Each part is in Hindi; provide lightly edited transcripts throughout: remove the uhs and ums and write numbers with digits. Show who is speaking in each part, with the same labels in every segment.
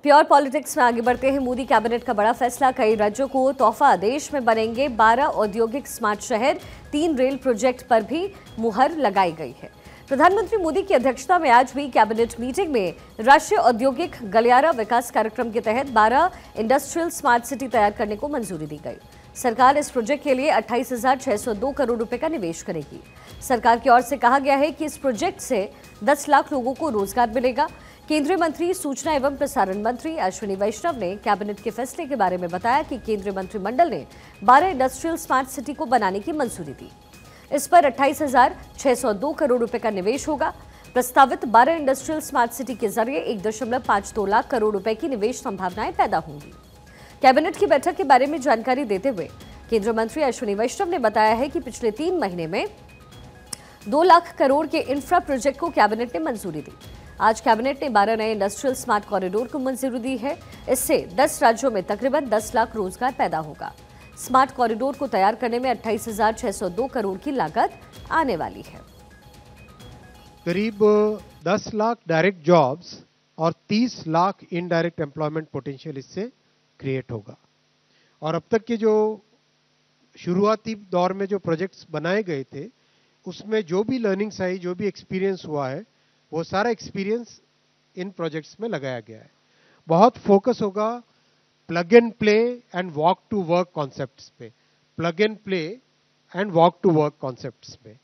Speaker 1: प्योर पॉलिटिक्स में आगे बढ़ते हैं। मोदी कैबिनेट का बड़ा फैसला, कई राज्यों को तोहफा। देश में बनेंगे 12 औद्योगिक स्मार्ट शहर, 3 रेल प्रोजेक्ट पर भी मुहर लगाई गई है। प्रधानमंत्री मोदी की अध्यक्षता में आज हुई कैबिनेट मीटिंग में राष्ट्रीय औद्योगिक गलियारा विकास कार्यक्रम के तहत 12 इंडस्ट्रियल स्मार्ट सिटी तैयार करने को मंजूरी दी गई। सरकार इस प्रोजेक्ट के लिए 28,602 करोड़ रुपए का निवेश करेगी। सरकार की ओर से कहा गया है कि इस प्रोजेक्ट से 10 लाख लोगों को रोजगार मिलेगा। केंद्रीय मंत्री सूचना एवं प्रसारण मंत्री अश्विनी वैष्णव ने कैबिनेट के फैसले के बारे में बताया कि केंद्रीय मंत्रिमंडल ने 12 इंडस्ट्रियल स्मार्ट सिटी को बनाने की मंजूरी दी। इस पर 28,602 करोड़ रुपए का निवेश होगा। प्रस्तावित 12 इंडस्ट्रियल स्मार्ट सिटी के जरिए 1.52 लाख करोड़ रुपए की निवेश संभावनाएं पैदा होंगी। कैबिनेट की बैठक के बारे में जानकारी देते हुए केंद्रीय मंत्री अश्विनी वैष्णव ने बताया है कि पिछले 3 महीने में 2 लाख करोड़ के इंफ्रा प्रोजेक्ट को कैबिनेट ने मंजूरी दी। आज कैबिनेट ने 12 नए इंडस्ट्रियल स्मार्ट कॉरिडोर को मंजूरी दी है। इससे 10 राज्यों में तकरीबन 10 लाख रोजगार पैदा होगा। स्मार्ट कॉरिडोर को तैयार करने में 28,602 करोड़ की लागत आने वाली है।
Speaker 2: करीब 10 लाख डायरेक्ट जॉब्स और 30 लाख इनडायरेक्ट एम्प्लॉयमेंट पोटेंशियल इससे क्रिएट होगा। और अब तक के जो शुरुआती दौर में जो प्रोजेक्ट्स बनाए गए थे उसमें जो भी लर्निंग्स आई, जो भी एक्सपीरियंस हुआ है, वो सारा एक्सपीरियंस इन प्रोजेक्ट्स में लगाया गया है। बहुत फोकस होगा plug and play and walk to work concepts पे, plug and play and walk to work concepts पे।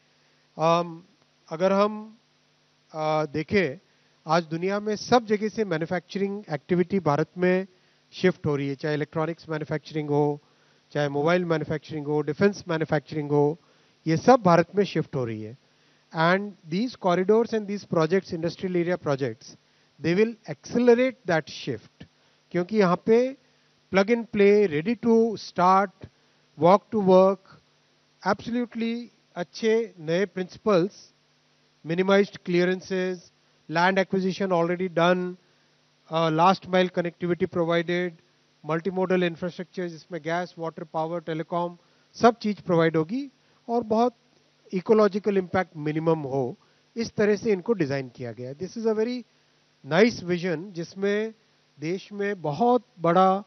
Speaker 2: अगर हम देखें, आज दुनिया में सब जगह से मैन्युफैक्चरिंग एक्टिविटी भारत में शिफ्ट हो रही है, चाहे इलेक्ट्रॉनिक्स मैन्युफैक्चरिंग हो, चाहे मोबाइल मैन्युफैक्चरिंग हो, डिफेंस मैन्युफैक्चरिंग हो, ये सब भारत में शिफ्ट हो रही है। And these corridors and these projects, industrial area projects, they will accelerate that shift. क्योंकि यहाँ पे plug and play, ready to start, walk to work, absolutely अच्छे नए principles, minimized clearances, land acquisition already done, last mile connectivity provided, multimodal infrastructure जिसमें gas, water, power, telecom सब चीज provide होगी और बहुत इकोलॉजिकल इम्पैक्ट मिनिमम हो, इस तरह से इनको डिजाइन किया गया है। This is a very nice vision जिसमें देश में बहुत बड़ा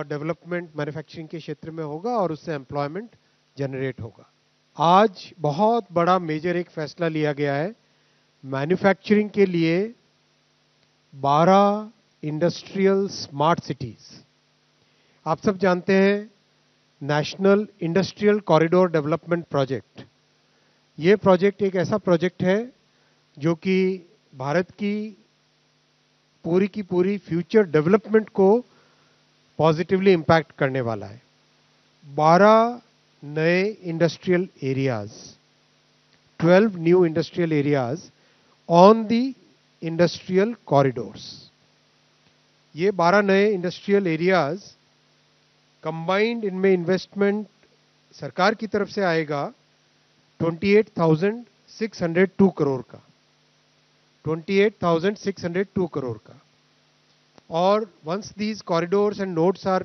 Speaker 2: डेवलपमेंट मैन्युफैक्चरिंग के क्षेत्र में होगा और उससे एम्प्लॉयमेंट जनरेट होगा। आज बहुत बड़ा मेजर एक फैसला लिया गया है, मैन्युफैक्चरिंग के लिए 12 इंडस्ट्रियल स्मार्ट सिटीज। आप सब जानते हैं national industrial corridor development project, ये प्रोजेक्ट एक ऐसा प्रोजेक्ट है जो कि भारत की पूरी फ्यूचर डेवलपमेंट को पॉजिटिवली इम्पैक्ट करने वाला है। 12 नए industrial areas, 12 new industrial areas on the industrial corridors. ये 12 नए इंडस्ट्रियल एरियाज कंबाइंड, इनमें इन्वेस्टमेंट सरकार की तरफ से आएगा 28,602 करोड़ का, 28,602 करोड़ का। और once these corridors and nodes are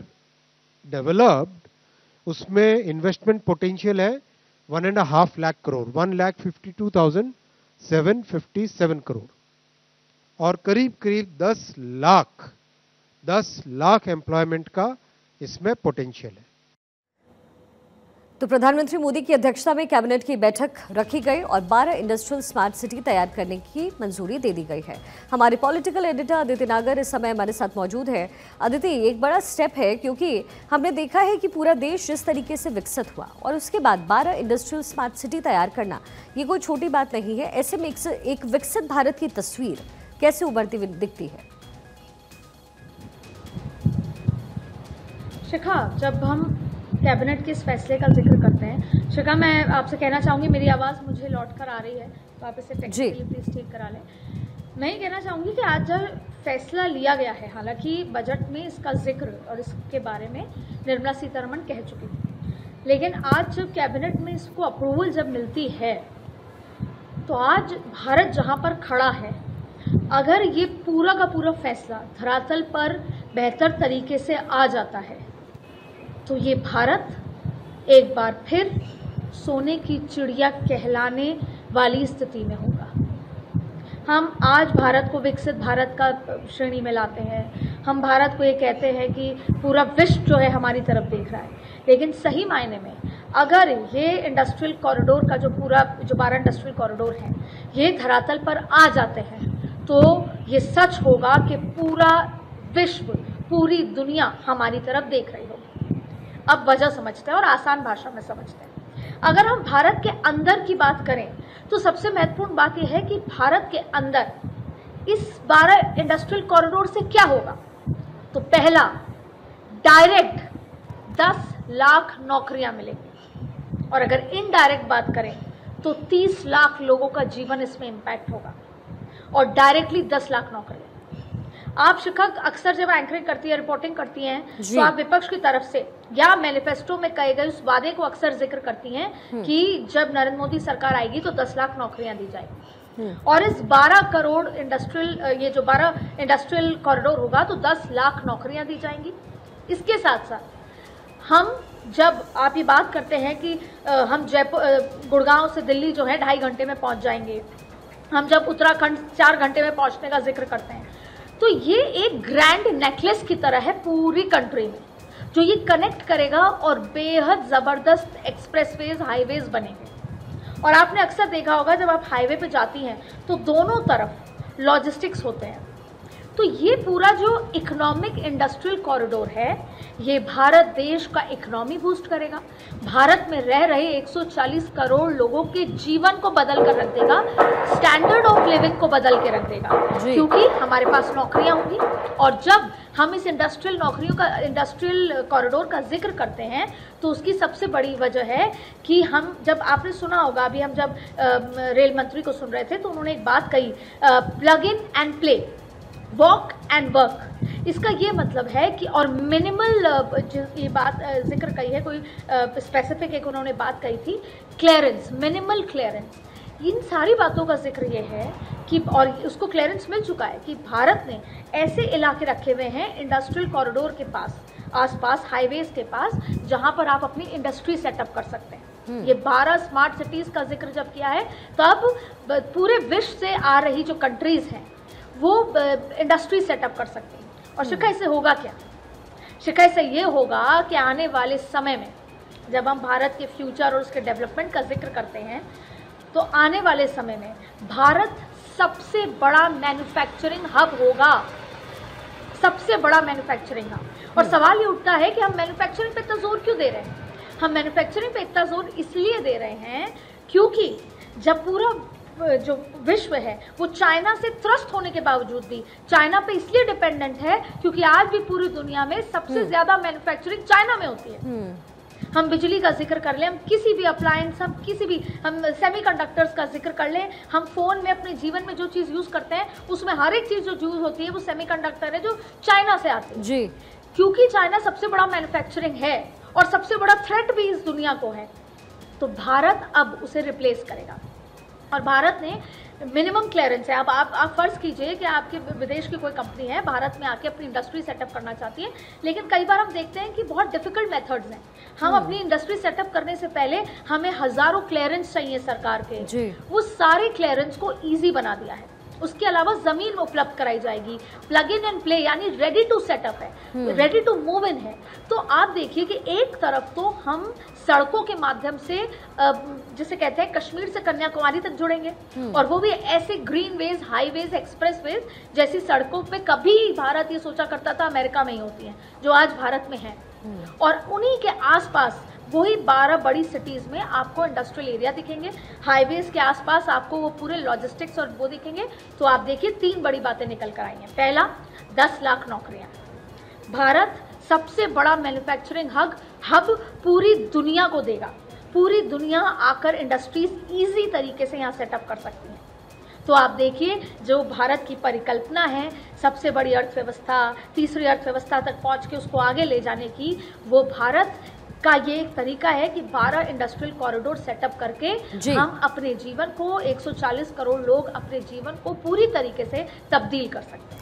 Speaker 2: developed, उसमें इन्वेस्टमेंट पोटेंशियल है 1.5 लाख करोड़, 1,52,757 करोड़। और करीब 10 लाख एम्प्लॉयमेंट का इसमें पोटेंशियल है।
Speaker 1: तो प्रधानमंत्री मोदी की अध्यक्षता में कैबिनेट की बैठक रखी गई और 12 इंडस्ट्रियल स्मार्ट सिटी तैयार करने की मंजूरी दे दी गई है। हमारे पॉलिटिकल एडिटर अदिति नागर इस समय हमारे साथ मौजूद है। अदिति, एक बड़ा स्टेप है क्योंकि हमने देखा है कि पूरा देश जिस तरीके से विकसित हुआ और उसके बाद 12 इंडस्ट्रियल स्मार्ट सिटी तैयार करना, ये कोई छोटी बात नहीं है। ऐसे में एक विकसित भारत की तस्वीर कैसे उभरती हुई दिखती है?
Speaker 3: शिखा, जब हम कैबिनेट के इस फैसले का जिक्र करते हैं, शिखा मैं आपसे कहना चाहूँगी, मेरी आवाज़ मुझे लौट कर आ रही है तो आप इसे टेक्निकली प्लीज़ ठीक करा लें। मैं ये कहना चाहूँगी कि आज जब फैसला लिया गया है, हालांकि बजट में इसका जिक्र और इसके बारे में निर्मला सीतारमण कह चुकी थी, लेकिन आज जब कैबिनेट में इसको अप्रूवल जब मिलती है तो आज भारत जहाँ पर खड़ा है, अगर ये पूरा का पूरा फैसला धरातल पर बेहतर तरीके से आ जाता है तो ये भारत एक बार फिर सोने की चिड़िया कहलाने वाली स्थिति में होगा। हम आज भारत को विकसित भारत का श्रेणी में लाते हैं, हम भारत को ये कहते हैं कि पूरा विश्व जो है हमारी तरफ देख रहा है, लेकिन सही मायने में अगर ये इंडस्ट्रियल कॉरिडोर का जो 12 इंडस्ट्रियल कॉरिडोर हैं ये धरातल पर आ जाते हैं तो ये सच होगा कि पूरा विश्व, पूरी दुनिया हमारी तरफ देख रही होगी। अब वजह समझते हैं और आसान भाषा में समझते हैं। अगर हम भारत के अंदर की बात करें तो सबसे महत्वपूर्ण बात यह है कि भारत के अंदर इस 12 इंडस्ट्रियल कॉरिडोर से क्या होगा। तो पहला, डायरेक्ट 10 लाख नौकरियां मिलेंगी और अगर इनडायरेक्ट बात करें तो 30 लाख लोगों का जीवन इसमें इम्पैक्ट होगा और डायरेक्टली 10 लाख नौकरियां। आप शिखा अक्सर जब एंकरिंग करती है, रिपोर्टिंग करती हैं तो आप विपक्ष की तरफ से या मैनिफेस्टो में कहे गए उस वादे को अक्सर जिक्र करती हैं कि जब नरेंद्र मोदी सरकार आएगी तो 10 लाख नौकरियां दी जाएगी और इस 12 करोड़ इंडस्ट्रियल, ये जो 12 इंडस्ट्रियल कॉरिडोर होगा तो 10 लाख नौकरियां दी जाएंगी। इसके साथ साथ हम जब आप ये बात करते हैं कि हम गुड़गांव से दिल्ली जो है 2.5 घंटे में पहुंच जाएंगे, हम जब उत्तराखंड 4 घंटे में पहुंचने का जिक्र करते हैं तो ये एक ग्रैंड नेकलेस की तरह है पूरी कंट्री में जो ये कनेक्ट करेगा और बेहद ज़बरदस्त एक्सप्रेसवेज, हाईवेज बनेंगे। और आपने अक्सर देखा होगा जब आप हाईवे पे जाती हैं तो दोनों तरफ लॉजिस्टिक्स होते हैं। तो ये पूरा जो इकोनॉमिक इंडस्ट्रियल कॉरिडोर है ये भारत देश का इकोनॉमी बूस्ट करेगा, भारत में रह रहे 140 करोड़ लोगों के जीवन को बदल कर रख देगा, स्टैंडर्ड ऑफ लिविंग को बदल के रख देगा क्योंकि हमारे पास नौकरियां होंगी। और जब हम इस इंडस्ट्रियल कॉरिडोर का जिक्र करते हैं तो उसकी सबसे बड़ी वजह है कि हम जब आपने सुना होगा, अभी हम जब रेल मंत्री को सुन रहे थे तो उन्होंने एक बात कही, plug in and play, walk and work. इसका ये मतलब है कि और मिनिमल ये बात जिक्र कही है, कोई स्पेसिफिक एक उन्होंने बात कही थी, क्लियरेंस, मिनिमल क्लियरेंस। इन सारी बातों का जिक्र ये है कि और उसको क्लियरेंस मिल चुका है कि भारत ने ऐसे इलाके रखे हुए हैं इंडस्ट्रियल कॉरिडोर के पास, आसपास हाईवेज के पास, जहां पर आप अपनी इंडस्ट्री सेटअप कर सकते हैं। ये 12 स्मार्ट सिटीज़ का जिक्र जब किया है तब पूरे विश्व से आ रही जो कंट्रीज़ हैं वो इंडस्ट्री सेटअप कर सकते हैं। और शिखा इससे होगा क्या? शिखा इससे ये होगा कि आने वाले समय में जब हम भारत के फ्यूचर और उसके डेवलपमेंट का जिक्र करते हैं तो आने वाले समय में भारत सबसे बड़ा मैन्युफैक्चरिंग हब होगा, सबसे बड़ा मैन्युफैक्चरिंग हब। और सवाल ये उठता है कि हम मैन्युफैक्चरिंग पे इतना जोर क्यों दे रहे हैं? हम मैन्युफैक्चरिंग पे इतना जोर इसलिए दे रहे हैं क्योंकि जब पूरा जो विश्व है वो चाइना से त्रस्त होने के बावजूद भी चाइना पे इसलिए डिपेंडेंट है क्योंकि आज भी पूरी दुनिया में सबसे ज्यादा मैन्युफैक्चरिंग चाइना में होती है। हम बिजली का जिक्र कर लें, हम किसी भी अप्लायंस, हम सेमीकंडक्टर्स का जिक्र कर लें, हम फ़ोन में अपने जीवन में जो चीज़ यूज़ करते हैं उसमें हर एक चीज़ जो यूज़ होती है वो सेमीकंडक्टर है जो चाइना से आती है जी। क्योंकि चाइना सबसे बड़ा मैन्युफैक्चरिंग है और सबसे बड़ा थ्रेट भी इस दुनिया को है, तो भारत अब उसे रिप्लेस करेगा। और भारत ने मिनिमम क्लियरेंस है। अब आप फर्ज कीजिए कि आपके विदेश की कोई कंपनी है, भारत में आके अपनी इंडस्ट्री सेटअप करना चाहती है, लेकिन कई बार हम देखते हैं कि बहुत डिफिकल्ट मेथड्स हैं। हम अपनी इंडस्ट्री सेटअप करने से पहले हमें हज़ारों क्लियरेंस चाहिए सरकार के, वो सारे क्लियरेंस को ईजी बना दिया है। उसके अलावा ज़मीन उपलब्ध कराई जाएगी, प्लग इन एंड प्ले यानी रेडी टू सेटअप है, रेडी टू मूव इन है। तो आप देखिए कि एक तरफ तो हम सड़कों के माध्यम से जिसे कहते हैं कश्मीर से कन्याकुमारी तक जुड़ेंगे और वो भी ऐसे greenways, highways, expressways जैसी सड़कों पे कभी भारत ये सोचा करता था अमेरिका में ही होती हैं, जो आज भारत में है। और उन्हीं के आसपास वही 12 बड़ी सिटीज़ में आपको इंडस्ट्रियल एरिया दिखेंगे, हाईवेज के आसपास आपको वो पूरे लॉजिस्टिक्स और वो दिखेंगे। तो आप देखिए 3 बड़ी बातें निकल कर आई हैं। पहला, 10 लाख नौकरियां, भारत सबसे बड़ा मैन्युफैक्चरिंग हब पूरी दुनिया को देगा, पूरी दुनिया आकर इंडस्ट्रीज ईजी तरीके से यहाँ सेटअप कर सकती हैं। तो आप देखिए जो भारत की परिकल्पना है सबसे बड़ी अर्थव्यवस्था, तीसरी अर्थव्यवस्था तक पहुँच के उसको आगे ले जाने की, वो भारत का ये एक तरीका है कि 12 इंडस्ट्रियल कॉरिडोर सेटअप करके हम अपने जीवन को 140 करोड़ लोग अपने जीवन को पूरी तरीके से तब्दील कर सकते हैं।